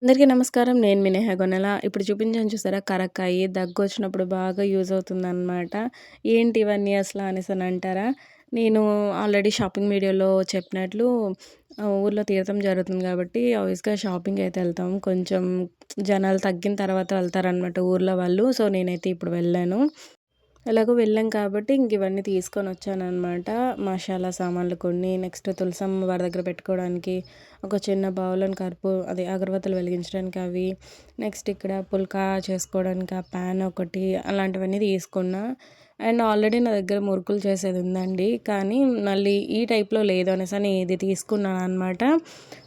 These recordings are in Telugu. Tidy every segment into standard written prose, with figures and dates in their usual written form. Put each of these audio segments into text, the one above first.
అందరికీ నమస్కారం. నేను మీ నేహ గొన్నెల. ఇప్పుడు చూపించాను చూసారా కరక్కాయి, దగ్గొచ్చినప్పుడు బాగా యూజ్ అవుతుందనమాట. ఏంటి ఇవన్నీ అసల అనేసనంటారా? నేను ఆల్రెడీ షాపింగ్ వీడియోలో చెప్పినట్లు ఊర్లో తీర్థం జరుగుతుంది కాబట్టి ఆబ్వియస్‌గా షాపింగ్‌కయితే ఎళ్తాం. కొంచెం జనాలు తగ్గిన తర్వాత వెళ్తారనమాట ఊర్లో వాళ్ళు. సో, నేనైతే ఇప్పుడు వెళ్ళాను. ఎలాగో వెళ్ళాం కాబట్టి ఇంక ఇవన్నీ తీసుకొనొచ్చాననమాట. మషాలా సామాన్లు కొన్ని, నెక్స్ట్ తులసమ్మ వారి దగ్గర పెట్టుకోవడానికి ఒక చిన్న బౌల్ అండ్ అదే అగరబత్తులు వెలిగించడానికి అవి, నెక్స్ట్ ఇక్కడ పుల్కా చేసుకోవడానికి ఆ పాన్ ఒకటి అలాంటివన్నీ తీసుకున్నా. అండ్ ఆల్రెడీ నా దగ్గర మురుకులు చేసేది ఉందండి. కానీ మళ్ళీ ఈ టైప్‌లో లేదు అనేసని ఇది తీసుకున్నాననమాట.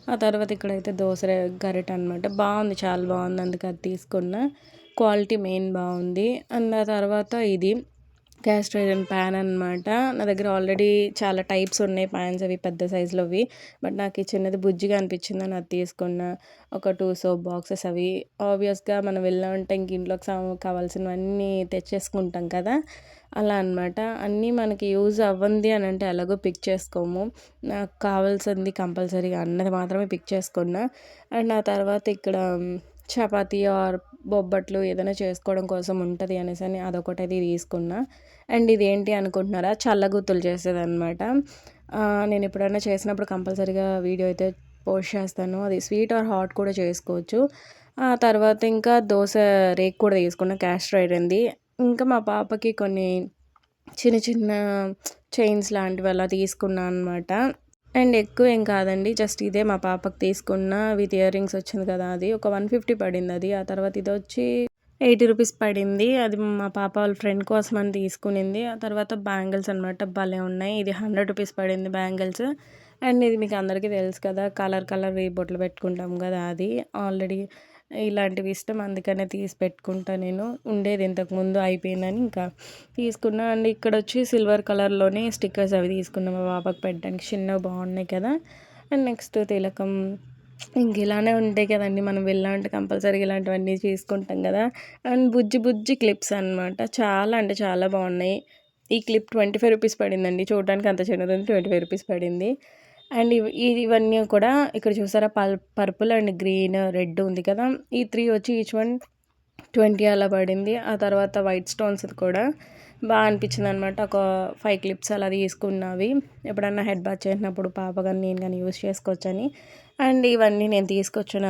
ఆ తర్వాత ఇక్కడైతే దోస గరిటె అనమాట. బావుంది. చాలా బావుంది. అందుకే అది తీసుకున్నా. క్వాలిటీ మెయిన్ బావుంది. అండ్ ఆ తర్వాత ఇది క్యాస్ట్ ఐరన్ ప్యాన్ అనమాట. నా దగ్గర ఆల్రెడీ చాలా టైప్స్ ఉన్నాయి ప్యాన్స్ అవి పెద్ద సైజులోవి. బట్ నాకు ఈ చిన్నది బుజ్జిగా అనిపించిందని అది తీసుకున్నా. ఒక 2 సోప్ బాక్సెస్ అవి. ఆబ్వియస్‌గా మనం వెళ్ళామంటే ఇంక ఇంట్లోకి కావాల్సినవన్నీ తెచ్చేసుకుంటాం కదా! అలా అనమాట. అన్నీ మనకి యూజ్ అవ్వంది అనంటే ఎలాగో పిక్ చేసుకోము. నాకు కావాల్సింది కంపల్సరీగా అన్నది మాత్రమే పిక్ చేసుకున్నా. అండ్ ఆ తర్వాత ఇక్కడ చపాతీ ఆర్ బొబ్బట్లు ఏదైనా చేసుకోవడం కోసం ఉంటది అనేసని అదొకటైతే తీసుకున్నా. అండ్ ఇదేంటి అనుకుంటున్నారా? చల్లగుత్తులు చేసేదనమాట. నేనెప్పుడైనా చేసినప్పుడు కంపల్సరీగా వీడియో అయితే పోస్ట్ చేస్తాను. అది స్వీట్ ఆర్ హాట్ కూడా చేసుకోవచ్చు. ఆ తర్వాత ఇంకా దోస రేకు కూడా తీసుకున్నా క్యాస్టర్ ఐరన్‌ది. ఇంకా మా పాపకి కొన్ని చిన్న చిన్న చైన్స్ లాంటివి అలా తీసుకున్నా అనమాట. అండ్ ఎక్కువేం కాదండి. జస్ట్ ఇదే మా పాపకి తీసుకున్న విత్ ఇయర్ రింగ్స్ వచ్చింది కదా! అది ఒక 150 పడిందది. ఆ తర్వాత ఇదొచ్చి రూ. 80 పడింది. అది మా పాప వాళ్ళ ఫ్రెండ్ కోసమని తీసుకునింది. ఆ తర్వాత బ్యాంగిల్స్ అనమాట భలే ఉన్నాయి. ఇది రూ. 100 పడింది బ్యాంగిల్స్. అండ్ ఇది మీకు అందరికీ తెలుసు కదా! కలర్‌వి బొట్లు పెట్టుకుంటాం కదా! అది. ఆల్రెడీ ఇలాంటివి ఇష్టం అందుకనే తీసి పెట్టుకుంటా నేను. ఉండేది ఇంతకుముందు అయిపోయిందని ఇంకా తీసుకున్నా. అండ్ ఇక్కడొచ్చి సిల్వర్ కలర్‌లోనే స్టిక్కర్స్ అవి తీసుకున్నా మా పాపకి పెట్టడానికి. చిన్నవి బాగున్నాయి కదా! అండ్ నెక్స్ట్ తిలకం ఇంక ఇలానే ఉంటాయి కదండీ! మనం వెళ్ళామంటే కంపల్సరీగా ఇలాంటివన్నీ తీసుకుంటాం కదా! అండ్ బుజ్జి క్లిప్స్ అనమాట. చాలా అంటే చాలా బాగున్నాయి. ఈ క్లిప్ రూ. 25 పడిందండి. చూడడానికి అంత చిన్నదుంది. రూ. 25 పడింది. అండ్ ఇవన్నీ కూడా ఇక్కడ చూసారా పర్పుల్ అండ్ గ్రీన్, రెడ్ ఉంది కదా! ఈ 3 వచ్చి ఈచ్ వన్ 20 అలా పడింది. ఆ తర్వాత వైట్ స్టోన్స్‌ది కూడా అనిపించిందనమాట. ఒక 5 క్లిప్స్ అలా తీసుకున్నవి. ఎప్పుడన్నా హెడ్ బాత్ చేసినప్పుడు పాప గాని, నేను గాని యూజ్ చేసుకోవచ్చని. అండ్ ఇవన్నీ నేను తీసుకొచ్చిన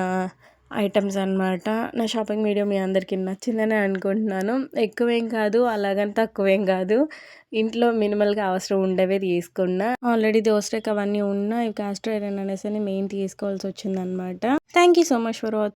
ఐటెమ్స్ అనమాట. నా షాపింగ్ వీడియో మీ అందరికీ నచ్చిందనే అనుకుంటున్నాను. ఎక్కువేం కాదు, అలాగని తక్కువేం కాదు. ఇంట్లో మినిమల్‌గా అవసరం ఉండేవే తీసుకున్నా. ఆల్రెడీ దోసరేకు అవన్నీ ఉన్నాయి. కాస్ట్ ఐరన్ అనేసని మెయిన్ తీసుకోవాల్సొచ్చిందనమాట. Thank you so much for watching.